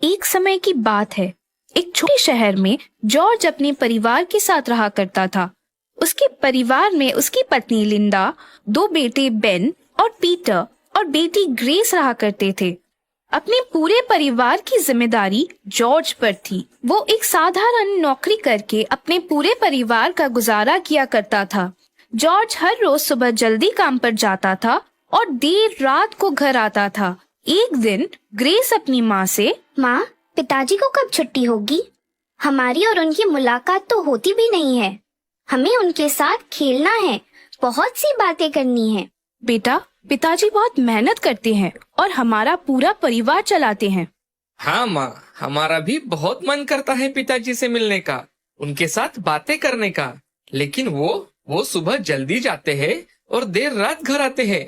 एक समय की बात है। एक छोटे शहर में जॉर्ज अपने परिवार के साथ रहा करता था। उसके परिवार में उसकी पत्नी लिंडा, दो बेटे बेन और पीटर और बेटी ग्रेस रहा करते थे। अपने पूरे परिवार की जिम्मेदारी जॉर्ज पर थी। वो एक साधारण नौकरी करके अपने पूरे परिवार का गुजारा किया करता था। जॉर्ज हर रोज सुबह जल्दी काम पर जाता था और देर रात को घर आता था। एक दिन ग्रेस अपनी माँ से, माँ, पिताजी को कब छुट्टी होगी? हमारी और उनकी मुलाकात तो होती भी नहीं है। हमें उनके साथ खेलना है, बहुत सी बातें करनी है। बेटा, पिताजी बहुत मेहनत करते हैं और हमारा पूरा परिवार चलाते हैं। हाँ माँ, हमारा भी बहुत मन करता है पिताजी से मिलने का, उनके साथ बातें करने का। लेकिन वो सुबह जल्दी जाते हैं और देर रात घर आते हैं।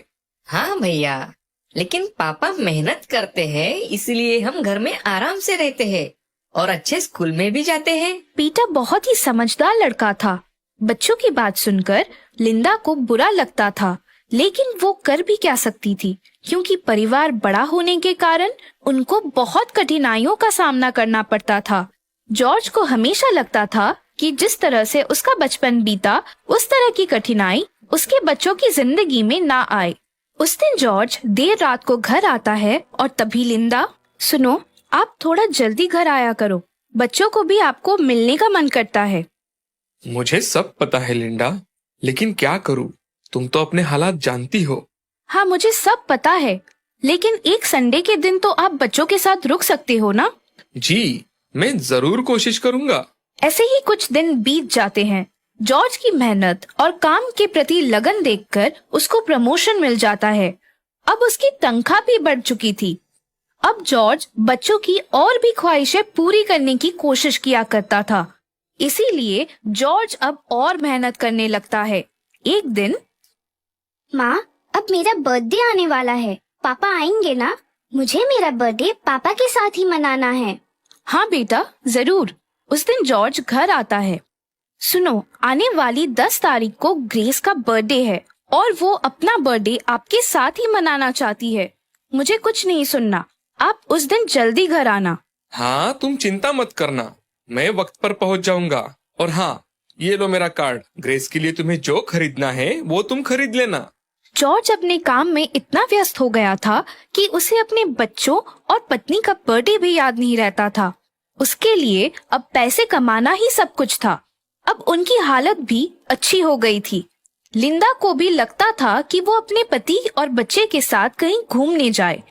हाँ भैया, लेकिन पापा मेहनत करते हैं, इसलिए हम घर में आराम से रहते हैं और अच्छे स्कूल में भी जाते हैं। पीटर बहुत ही समझदार लड़का था। बच्चों की बात सुनकर लिंडा को बुरा लगता था, लेकिन वो कर भी क्या सकती थी, क्योंकि परिवार बड़ा होने के कारण उनको बहुत कठिनाइयों का सामना करना पड़ता था। जॉर्ज को हमेशा लगता था कि जिस तरह से उसका बचपन बीता, उस तरह की कठिनाई उसके बच्चों की जिंदगी में ना आए। उस दिन जॉर्ज देर रात को घर आता है और तभी लिंडा, सुनो, आप थोड़ा जल्दी घर आया करो, बच्चों को भी आपको मिलने का मन करता है। मुझे सब पता है लिंडा, लेकिन क्या करूँ, तुम तो अपने हालात जानती हो। हाँ, मुझे सब पता है, लेकिन एक संडे के दिन तो आप बच्चों के साथ रुक सकते हो ना? जी, मैं जरूर कोशिश करूँगा। ऐसे ही कुछ दिन बीत जाते हैं। जॉर्ज की मेहनत और काम के प्रति लगन देखकर उसको प्रमोशन मिल जाता है। अब उसकी तनख्वाह भी बढ़ चुकी थी। अब जॉर्ज बच्चों की और भी ख्वाहिशें पूरी करने की कोशिश किया करता था। इसीलिए जॉर्ज अब और मेहनत करने लगता है। एक दिन, माँ, अब मेरा बर्थडे आने वाला है, पापा आएंगे ना? मुझे मेरा बर्थडे पापा के साथ ही मनाना है। हाँ बेटा, जरूर। उस दिन जॉर्ज घर आता है। सुनो, आने वाली 10 तारीख को ग्रेस का बर्थडे है और वो अपना बर्थडे आपके साथ ही मनाना चाहती है। मुझे कुछ नहीं सुनना, आप उस दिन जल्दी घर आना। हाँ, तुम चिंता मत करना, मैं वक्त पर पहुंच जाऊंगा। और हाँ, ये लो मेरा कार्ड। ग्रेस के लिए तुम्हें जो खरीदना है वो तुम खरीद लेना। जॉर्ज अपने काम में इतना व्यस्त हो गया था कि उसे अपने बच्चों और पत्नी का बर्थडे भी याद नहीं रहता था। उसके लिए अब पैसे कमाना ही सब कुछ था। अब उनकी हालत भी अच्छी हो गई थी। लिंडा को भी लगता था कि वो अपने पति और बच्चे के साथ कहीं घूमने जाए,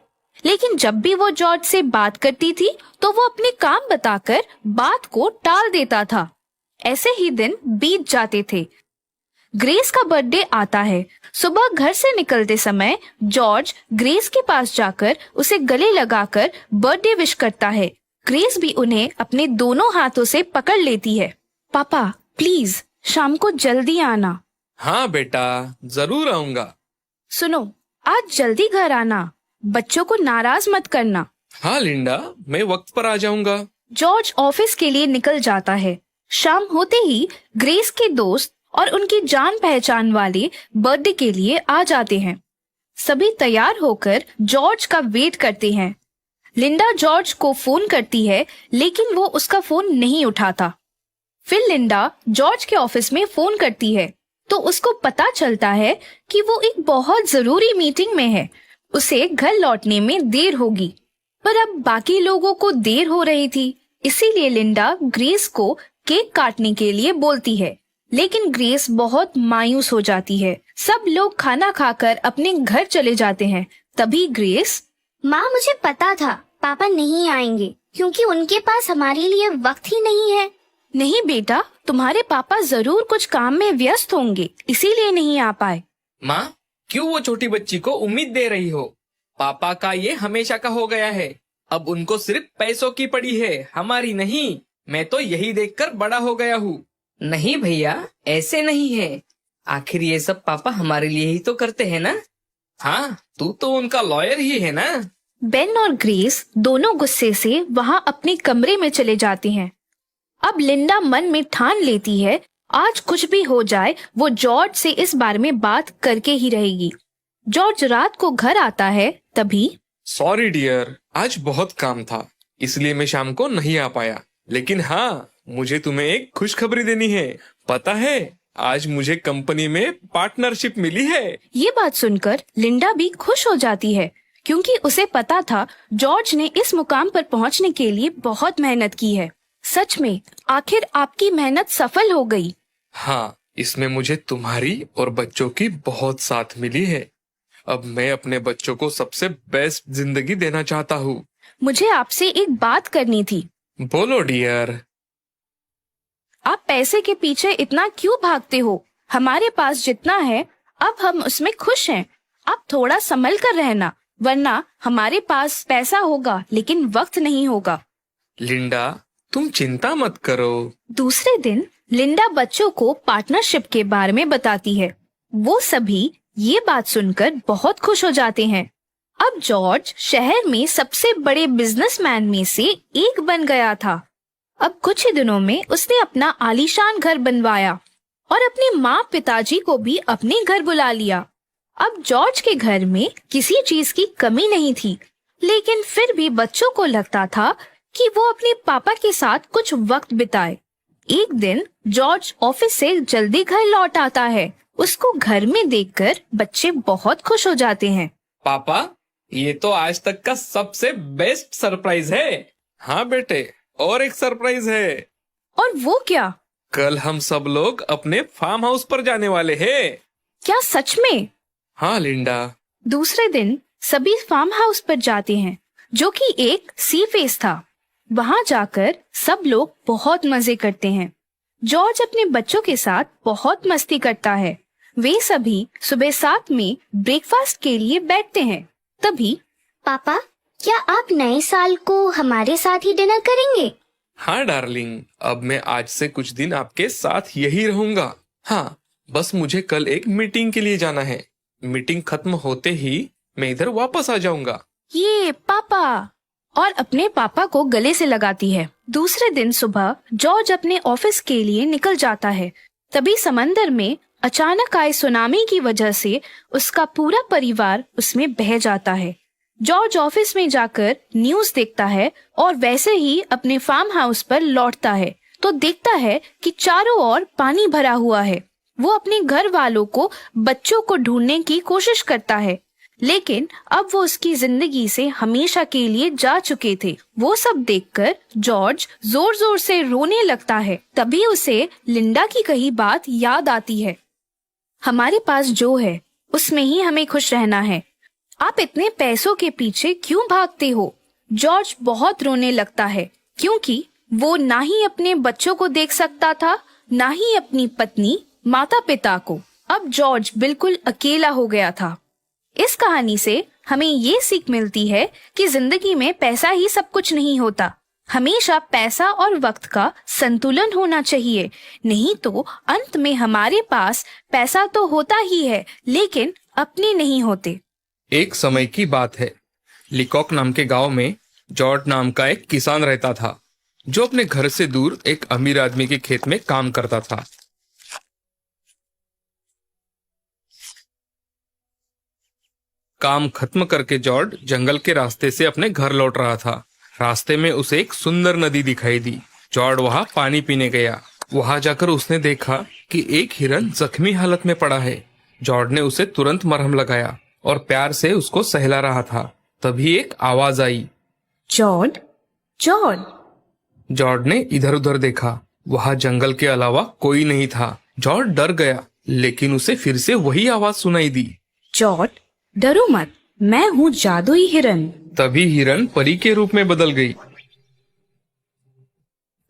लेकिन जब भी वो जॉर्ज से बात करती थी तो वो अपने काम बताकर बात को टाल देता था। ऐसे ही दिन बीत जाते थे। ग्रेस का बर्थडे आता है। सुबह घर से निकलते समय जॉर्ज ग्रेस के पास जाकर उसे गले लगाकर बर्थडे विश करता है। ग्रेस भी उन्हें अपने दोनों हाथों से पकड़ लेती है। पापा, प्लीज शाम को जल्दी आना। हाँ बेटा, जरूर आऊंगा। सुनो, आज जल्दी घर आना, बच्चों को नाराज मत करना। हाँ लिंडा, मैं वक्त पर आ जाऊंगा। जॉर्ज ऑफिस के लिए निकल जाता है। शाम होते ही ग्रेस के दोस्त और उनकी जान पहचान वाले बर्थडे के लिए आ जाते हैं। सभी तैयार होकर जॉर्ज का वेट करते हैं। लिंडा जॉर्ज को फोन करती है, लेकिन वो उसका फोन नहीं उठाता। फिर लिंडा जॉर्ज के ऑफिस में फोन करती है तो उसको पता चलता है कि वो एक बहुत जरूरी मीटिंग में है। उसे घर लौटने में देर होगी, पर अब बाकी लोगों को देर हो रही थी। इसीलिए लिंडा ग्रेस को केक काटने के लिए बोलती है, लेकिन ग्रेस बहुत मायूस हो जाती है। सब लोग खाना खाकर अपने घर चले जाते हैं। तभी ग्रेस, माँ, मुझे पता था पापा नहीं आएंगे, क्योंकि उनके पास हमारे लिए वक्त ही नहीं है। नहीं बेटा, तुम्हारे पापा जरूर कुछ काम में व्यस्त होंगे, इसीलिए नहीं आ पाए। माँ, क्यों वो छोटी बच्ची को उम्मीद दे रही हो? पापा का ये हमेशा का हो गया है। अब उनको सिर्फ पैसों की पड़ी है, हमारी नहीं। मैं तो यही देखकर बड़ा हो गया हूँ। नहीं भैया, ऐसे नहीं है। आखिर ये सब पापा हमारे लिए ही तो करते हैं ना। हाँ, तू तो उनका लॉयर ही है ना। बेन और ग्रेस दोनों गुस्से से वहाँ अपने कमरे में चले जाते हैं। अब लिंडा मन में ठान लेती है, आज कुछ भी हो जाए वो जॉर्ज से इस बारे में बात करके ही रहेगी। जॉर्ज रात को घर आता है। तभी, सॉरी डियर, आज बहुत काम था। इसलिए मैं शाम को नहीं आ पाया। लेकिन हाँ, मुझे तुम्हें एक खुशखबरी देनी है। पता है, आज मुझे कंपनी में पार्टनरशिप मिली है। ये बात सुनकर लिंडा भी खुश हो जाती है, क्योंकि उसे पता था जॉर्ज ने इस मुकाम पर पहुंचने के लिए बहुत मेहनत की है। सच में, आखिर आपकी मेहनत सफल हो गई। हाँ, इसमें मुझे तुम्हारी और बच्चों की बहुत साथ मिली है। अब मैं अपने बच्चों को सबसे बेस्ट जिंदगी देना चाहता हूँ। मुझे आपसे एक बात करनी थी। बोलो डियर। आप पैसे के पीछे इतना क्यों भागते हो? हमारे पास जितना है अब हम उसमें खुश हैं। आप थोड़ा संभल कर रहना, वरना हमारे पास पैसा होगा लेकिन वक्त नहीं होगा। लिंडा, तुम चिंता मत करो। दूसरे दिन लिंडा बच्चों को पार्टनरशिप के बारे में बताती है। वो सभी ये बात सुनकर बहुत खुश हो जाते हैं। अब जॉर्ज शहर में सबसे बड़े बिजनेसमैन में से एक बन गया था। अब कुछ ही दिनों में उसने अपना आलीशान घर बनवाया और अपने माँ पिताजी को भी अपने घर बुला लिया। अब जॉर्ज के घर में किसी चीज की कमी नहीं थी, लेकिन फिर भी बच्चों को लगता था कि वो अपने पापा के साथ कुछ वक्त बिताए। एक दिन जॉर्ज ऑफिस से जल्दी घर लौट आता है। उसको घर में देखकर बच्चे बहुत खुश हो जाते हैं। पापा, ये तो आज तक का सबसे बेस्ट सरप्राइज है। हाँ बेटे, और एक सरप्राइज है। और वो क्या? कल हम सब लोग अपने फार्म हाउस पर जाने वाले हैं। क्या सच में? हाँ लिंडा। दूसरे दिन सभी फार्म हाउस पर जाते हैं, जो कि एक सी फेस था। वहाँ जाकर सब लोग बहुत मजे करते हैं। जॉर्ज अपने बच्चों के साथ बहुत मस्ती करता है। वे सभी सुबह 7 में ब्रेकफास्ट के लिए बैठते हैं। तभी पापा, क्या आप नए साल को हमारे साथ ही डिनर करेंगे? हाँ डार्लिंग, अब मैं आज से कुछ दिन आपके साथ यही रहूंगा। हाँ, बस मुझे कल एक मीटिंग के लिए जाना है। मीटिंग खत्म होते ही मैं इधर वापस आ जाऊंगा। ये पापा, और अपने पापा को गले से लगाती है। दूसरे दिन सुबह जॉर्ज अपने ऑफिस के लिए निकल जाता है। तभी समंदर में अचानक आए सुनामी की वजह से उसका पूरा परिवार उसमें बह जाता है। जॉर्ज ऑफिस में जाकर न्यूज़ देखता है और वैसे ही अपने फार्म हाउस पर लौटता है तो देखता है कि चारों ओर पानी भरा हुआ है। वो अपने घर वालों को, बच्चों को ढूंढने की कोशिश करता है, लेकिन अब वो उसकी जिंदगी से हमेशा के लिए जा चुके थे। वो सब देखकर जॉर्ज जोर जोर से रोने लगता है। तभी उसे लिंडा की कही बात याद आती है। हमारे पास जो है उसमें ही हमें खुश रहना है। आप इतने पैसों के पीछे क्यों भागते हो? जॉर्ज बहुत रोने लगता है, क्योंकि वो ना ही अपने बच्चों को देख सकता था, ना ही अपनी पत्नी, माता पिता को। अब जॉर्ज बिल्कुल अकेला हो गया था। इस कहानी से हमें ये सीख मिलती है कि जिंदगी में पैसा ही सब कुछ नहीं होता। हमेशा पैसा और वक्त का संतुलन होना चाहिए, नहीं तो अंत में हमारे पास पैसा तो होता ही है, लेकिन अपने नहीं होते। एक समय की बात है। लिकॉक नाम के गांव में जॉर्ज नाम का एक किसान रहता था, जो अपने घर से दूर एक अमीर आदमी के खेत में काम करता था। काम खत्म करके जॉर्ज जंगल के रास्ते से अपने घर लौट रहा था। रास्ते में उसे एक सुंदर नदी दिखाई दी। जॉर्ज वहां पानी पीने गया। वहां जाकर उसने देखा कि एक हिरन जख्मी हालत में पड़ा है। जॉर्ज ने उसे तुरंत मरहम लगाया और प्यार से उसको सहला रहा था। तभी एक आवाज आई, जॉर्ज, जॉर्ज। जॉर्ज ने इधर उधर देखा। वहां जंगल के अलावा कोई नहीं था। जॉर्ज डर गया, लेकिन उसे फिर से वही आवाज सुनाई दी, जॉर्ज, डरो मत, मैं हूँ जादुई हिरन। तभी हिरन परी के रूप में बदल गई।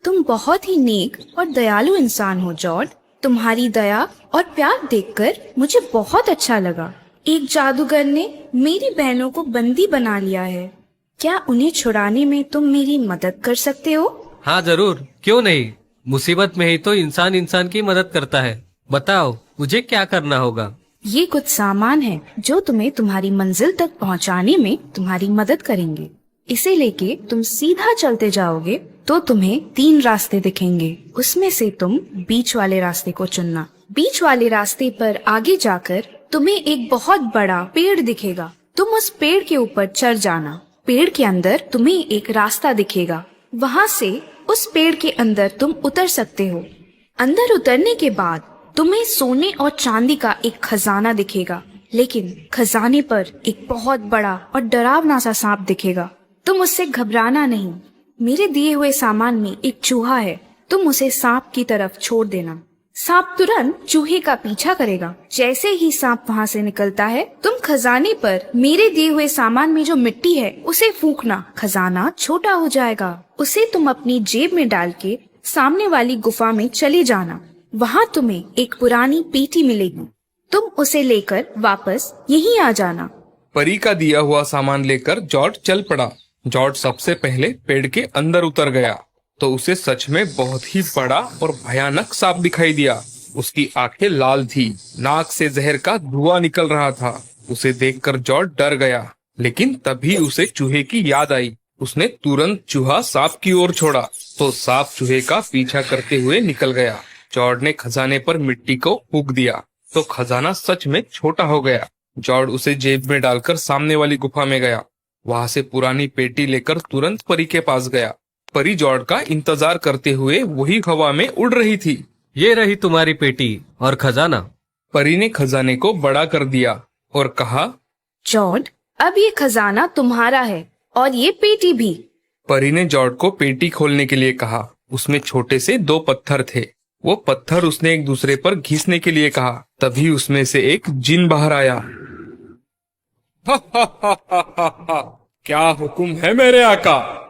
तुम बहुत ही नेक और दयालु इंसान हो जॉर्ज। तुम्हारी दया और प्यार देखकर मुझे बहुत अच्छा लगा। एक जादूगर ने मेरी बहनों को बंदी बना लिया है। क्या उन्हें छुड़ाने में तुम मेरी मदद कर सकते हो? हाँ जरूर, क्यों नहीं। मुसीबत में ही तो इंसान इंसान की मदद करता है। बताओ, मुझे क्या करना होगा? ये कुछ सामान है जो तुम्हें तुम्हारी मंजिल तक पहुंचाने में तुम्हारी मदद करेंगे। इसे लेके तुम सीधा चलते जाओगे तो तुम्हें 3 रास्ते दिखेंगे। उसमें से तुम बीच वाले रास्ते को चुनना। बीच वाले रास्ते पर आगे जाकर तुम्हें एक बहुत बड़ा पेड़ दिखेगा। तुम उस पेड़ के ऊपर चढ़ जाना पेड़ के अंदर तुम्हें एक रास्ता दिखेगा। वहाँ से उस पेड़ के अंदर तुम उतर सकते हो। अंदर उतरने के बाद तुम्हें सोने और चांदी का एक खजाना दिखेगा, लेकिन खजाने पर एक बहुत बड़ा और डरावना सा सांप दिखेगा। तुम उससे घबराना नहीं। मेरे दिए हुए सामान में एक चूहा है, तुम उसे सांप की तरफ छोड़ देना। सांप तुरंत चूहे का पीछा करेगा। जैसे ही सांप वहाँ से निकलता है, तुम खजाने पर मेरे दिए हुए सामान में जो मिट्टी है उसे फूंकना। खजाना छोटा हो जाएगा। उसे तुम अपनी जेब में डाल के सामने वाली गुफा में चले जाना। वहाँ तुम्हें एक पुरानी पेटी मिलेगी, तुम उसे लेकर वापस यहीं आ जाना। परी का दिया हुआ सामान लेकर जॉर्ज चल पड़ा। जॉर्ज सबसे पहले पेड़ के अंदर उतर गया तो उसे सच में बहुत ही बड़ा और भयानक सांप दिखाई दिया। उसकी आंखें लाल थी, नाक से जहर का धुआं निकल रहा था। उसे देखकर जॉर्ज डर गया, लेकिन तभी उसे चूहे की याद आई। उसने तुरंत चूहा सांप की ओर छोड़ा तो सांप चूहे का पीछा करते हुए निकल गया। जॉर्ज ने खजाने पर मिट्टी को फूंक दिया तो खजाना सच में छोटा हो गया। जॉर्ज उसे जेब में डालकर सामने वाली गुफा में गया। वहाँ से पुरानी पेटी लेकर तुरंत परी के पास गया। परी जॉर्ज का इंतजार करते हुए वही हवा में उड़ रही थी। ये रही तुम्हारी पेटी और खजाना। परी ने खजाने को बड़ा कर दिया और कहा, जॉर्ज, अब ये खजाना तुम्हारा है और ये पेटी भी। परी ने जॉर्ज को पेटी खोलने के लिए कहा। उसमें छोटे से 2 पत्थर थे। वो पत्थर उसने एक दूसरे पर घिसने के लिए कहा। तभी उसमें से एक जिन बाहर आया। क्या हुक्म है मेरे आका?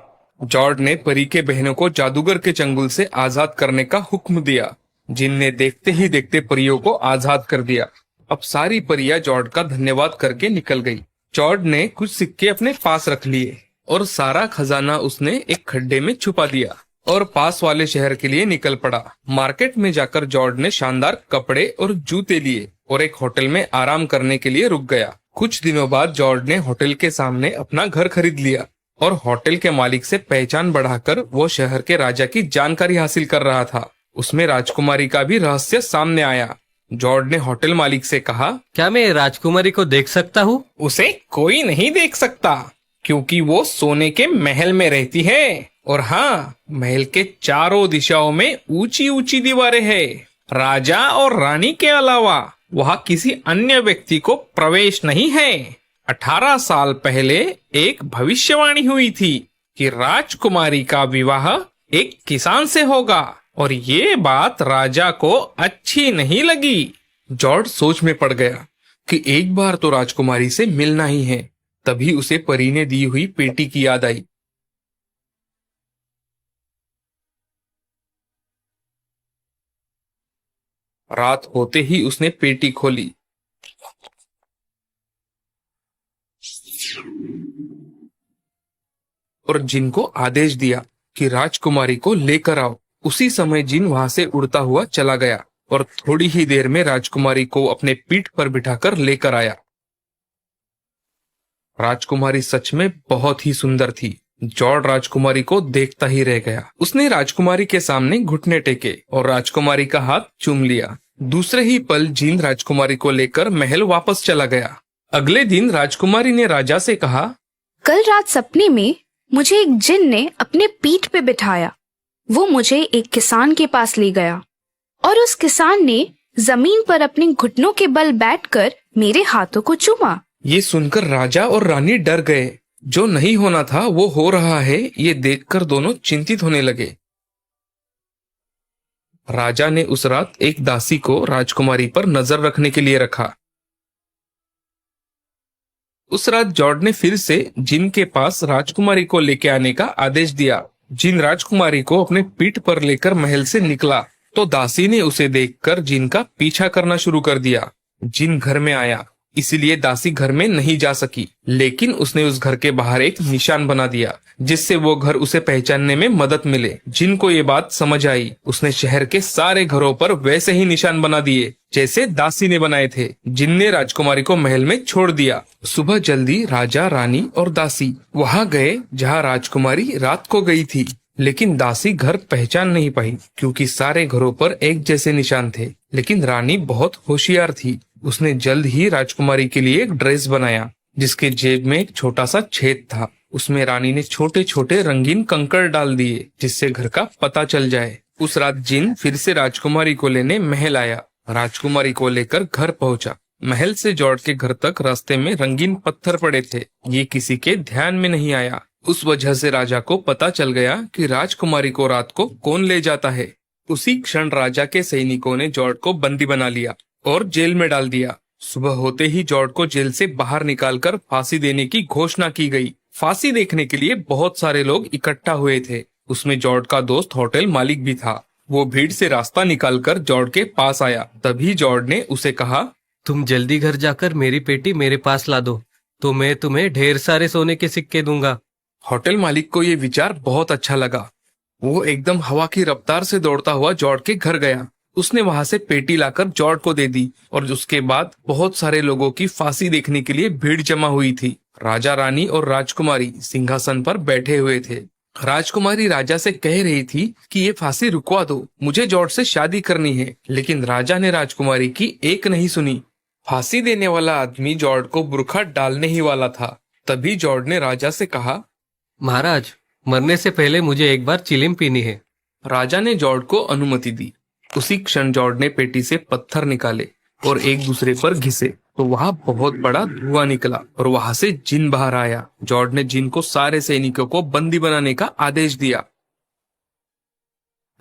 जॉर्ज ने परी के बहनों को जादूगर के चंगुल से आजाद करने का हुक्म दिया। जिन ने देखते ही देखते परियों को आजाद कर दिया। अब सारी परियां जॉर्ज का धन्यवाद करके निकल गई। जॉर्ज ने कुछ सिक्के अपने पास रख लिए और सारा खजाना उसने एक खड्डे में छुपा दिया और पास वाले शहर के लिए निकल पड़ा। मार्केट में जाकर जॉर्ज ने शानदार कपड़े और जूते लिए और एक होटल में आराम करने के लिए रुक गया। कुछ दिनों बाद जॉर्ज ने होटल के सामने अपना घर खरीद लिया और होटल के मालिक से पहचान बढ़ाकर वो शहर के राजा की जानकारी हासिल कर रहा था। उसमें राजकुमारी का भी रहस्य सामने आया। जॉर्ज ने होटल मालिक से कहा, क्या मैं राजकुमारी को देख सकता हूँ? उसे कोई नहीं देख सकता क्योंकि वो सोने के महल में रहती है। और हाँ, महल के चारों दिशाओं में ऊंची ऊंची दीवारें हैं। राजा और रानी के अलावा वहाँ किसी अन्य व्यक्ति को प्रवेश नहीं है। 18 साल पहले एक भविष्यवाणी हुई थी कि राजकुमारी का विवाह एक किसान से होगा और ये बात राजा को अच्छी नहीं लगी। जॉर्ज सोच में पड़ गया कि एक बार तो राजकुमारी से मिलना ही है। तभी उसे परी ने दी हुई पेटी की याद आई। रात होते ही उसने पेटी खोली। और जिन को आदेश दिया कि राजकुमारी को लेकर आओ। उसी समय जिन वहां से उड़ता हुआ चला गया और थोड़ी ही देर में राजकुमारी को अपने पीठ पर बिठाकर लेकर आया। राजकुमारी सच में बहुत ही सुंदर थी। जॉर्ज राजकुमारी को देखता ही रह गया। उसने राजकुमारी के सामने घुटने टेके और राजकुमारी का हाथ चूम लिया। दूसरे ही पल जिन राजकुमारी को लेकर महल वापस चला गया। अगले दिन राजकुमारी ने राजा से कहा, कल रात सपने में मुझे एक जिन ने अपने पीठ पे बिठाया। वो मुझे एक किसान के पास ले गया और उस किसान ने जमीन पर अपने घुटनों के बल बैठकर मेरे हाथों को चूमा। ये सुनकर राजा और रानी डर गए। जो नहीं होना था वो हो रहा है, ये देखकर दोनों चिंतित होने लगे। राजा ने उस रात एक दासी को राजकुमारी पर नजर रखने के लिए रखा। उस रात जॉर्ज ने फिर से जिन के पास राजकुमारी को लेके आने का आदेश दिया। जिन राजकुमारी को अपने पीठ पर लेकर महल से निकला तो दासी ने उसे देखकर जिन का पीछा करना शुरू कर दिया। जिन घर में आया, इसीलिए दासी घर में नहीं जा सकी, लेकिन उसने उस घर के बाहर एक निशान बना दिया जिससे वो घर उसे पहचानने में मदद मिले। जिनको ये बात समझ आई, उसने शहर के सारे घरों पर वैसे ही निशान बना दिए जैसे दासी ने बनाए थे। जिन ने राजकुमारी को महल में छोड़ दिया। सुबह जल्दी राजा, रानी और दासी वहाँ गए जहाँ राजकुमारी रात को गई थी, लेकिन दासी घर पहचान नहीं पाई क्योंकि सारे घरों पर एक जैसे निशान थे। लेकिन रानी बहुत होशियार थी। उसने जल्द ही राजकुमारी के लिए एक ड्रेस बनाया जिसके जेब में एक छोटा सा छेद था। उसमें रानी ने छोटे छोटे रंगीन कंकड़ डाल दिए जिससे घर का पता चल जाए। उस रात जिन फिर से राजकुमारी को लेने महल आया। राजकुमारी को लेकर घर पहुंचा। महल से जॉर्ज के घर तक रास्ते में रंगीन पत्थर पड़े थे। ये किसी के ध्यान में नहीं आया। उस वजह से राजा को पता चल गया कि राजकुमारी को रात को कौन ले जाता है। उसी क्षण राजा के सैनिकों ने जॉर्ज को बंदी बना लिया और जेल में डाल दिया। सुबह होते ही जॉर्ज को जेल से बाहर निकालकर फांसी देने की घोषणा की गई। फांसी देखने के लिए बहुत सारे लोग इकट्ठा हुए थे। उसमें जॉर्ज का दोस्त होटल मालिक भी था। वो भीड़ से रास्ता निकालकर जॉर्ज के पास आया। तभी जॉर्ज ने उसे कहा, तुम जल्दी घर जाकर मेरी पेटी मेरे पास ला दो, तो मैं तुम्हें ढेर सारे सोने के सिक्के दूंगा। होटल मालिक को ये विचार बहुत अच्छा लगा। वो एकदम हवा की रफ्तार से दौड़ता हुआ जॉर्ज के घर गया। उसने वहां से पेटी लाकर जॉर्ज को दे दी और उसके बाद बहुत सारे लोगों की फांसी देखने के लिए भीड़ जमा हुई थी। राजा, रानी और राजकुमारी सिंहासन पर बैठे हुए थे। राजकुमारी राजा से कह रही थी कि ये फांसी रुकवा दो, मुझे जॉर्ज से शादी करनी है। लेकिन राजा ने राजकुमारी की एक नहीं सुनी। फांसी देने वाला आदमी जॉर्ज को बुरखा डालने ही वाला था। तभी जॉर्ज ने राजा से कहा, महाराज, मरने से पहले मुझे एक बार चिलिम पीनी है। राजा ने जॉर्ज को अनुमति दी। उसी क्षण जॉर्ज ने पेटी से पत्थर निकाले और एक दूसरे पर घिसे तो वहां बहुत बड़ा धुआं निकला और वहां से जिन बाहर आया। जॉर्ज ने जिन को सारे सैनिकों को बंदी बनाने का आदेश दिया।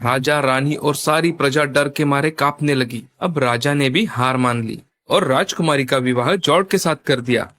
राजा, रानी और सारी प्रजा डर के मारे कांपने लगी। अब राजा ने भी हार मान ली और राजकुमारी का विवाह जॉर्ज के साथ कर दिया।